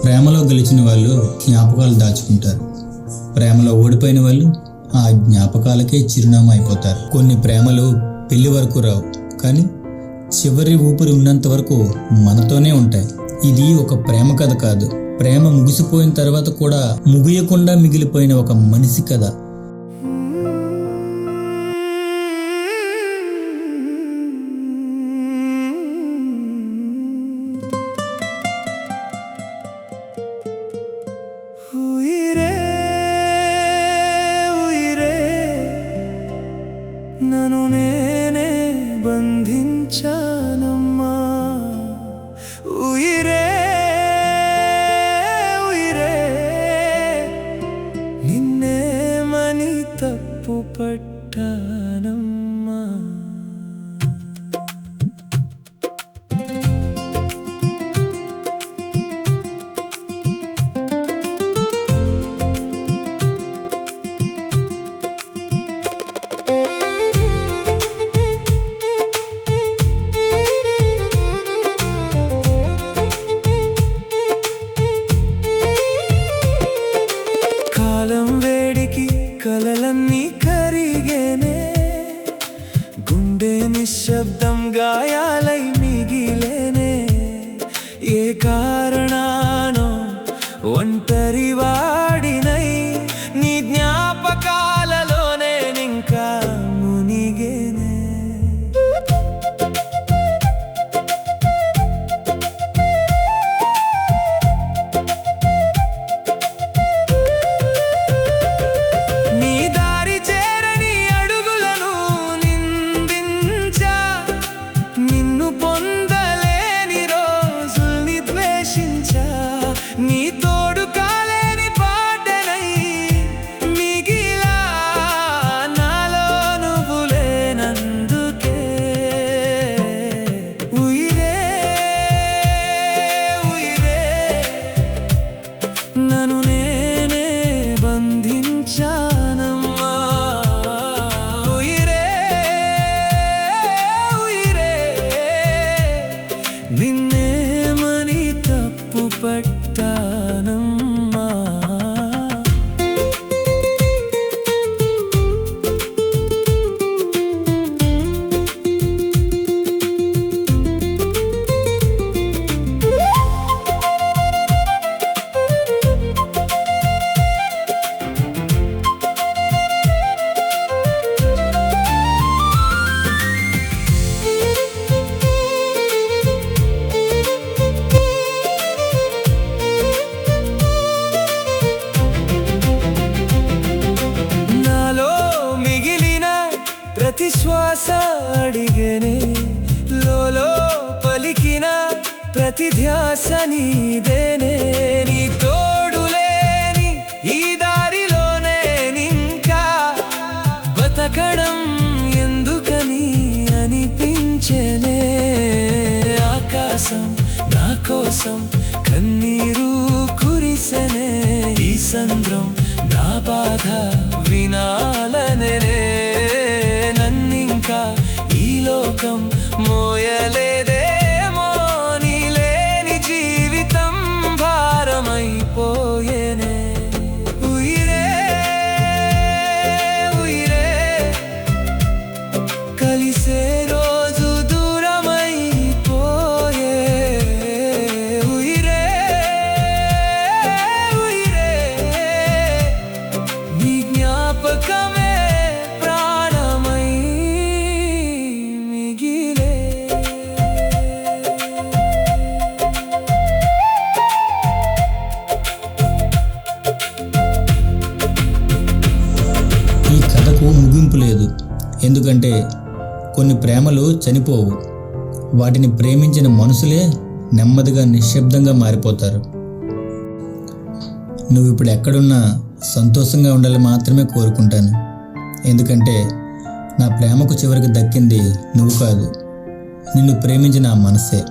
ప్రేమలో గెలిచిన వాళ్ళు జ్ఞాపకాలు దాచుకుంటారు. ప్రేమలో ఓడిపోయిన వాళ్ళు ఆ జ్ఞాపకాలకే చిరునామా అయిపోతారు. కొన్ని ప్రేమలు పెళ్లి వరకు రావు, కానీ చివరి ఊపిరి ఉన్నంత వరకు మనతోనే ఉంటాయి. ఇది ఒక ప్రేమ కథ కాదు, ప్రేమ ముగిసిపోయిన తర్వాత కూడా ముగియకుండా మిగిలిపోయిన ఒక మనిషి కథ. నన్ను నేనే బంధించానమ్మా, ఉయిరే ఉయిరే నిన్నేమని తప్పు పట్టానమ్మా. కాలం వేడికి కలలన్నీ కరిగేనే, గుండె నిశ్శబ్దం గాయాలై మిగిలేనే. ఏ కారణానో ఒంటరి వాడినై నీ జ్ఞాపకాలలోనే ఇంకా మునిగేనే. నీ తోడు కాలేని పాటనై మిగిలా నాలో నువ్వు లేనందుకే. ఉయిరే ఉయిరే నన్ను నేనే బంధించానమ్మా, ఉయిరే ఉయిరే నిన్నేమని తప్పు పట్టానమ్మా. ప్రతి శ్వాస అడిగేనే, లోలో పలికిన ప్రతి ధ్యాస నీదేనే. నీ తోడు లేని ఈ దారిలోనే ఇంకా బతకడం ఎందుకని అనిపించేనే. ఆకాశం నా కోసం కన్నీరు కురిసెనే, ఈ సంద్రం నా బాధ వినాలనే. నన్నింకా ఈ లోకం మోయలేదేమో, నీ లేని జీవితం భారమైపోయేనే. ఉయిరే ఉయిరే కలిసే రోజు దూరమైపోయే. ఉయిరే ఉయిరే నీ జ్ఞాపకమే ముగింపు లేదు, ఎందుకంటే కొన్ని ప్రేమలు చనిపోవు, వాటిని ప్రేమించిన మనుషులే నెమ్మదిగా నిశ్శబ్దంగా మారిపోతారు. నువ్వు ఇప్పుడు ఎక్కడున్నా సంతోషంగా ఉండాలని మాత్రమే కోరుకుంటాను, ఎందుకంటే నా ప్రేమకు చివరికి దక్కింది నువ్వు కాదు, నిన్ను ప్రేమించిన ఆ మనసే.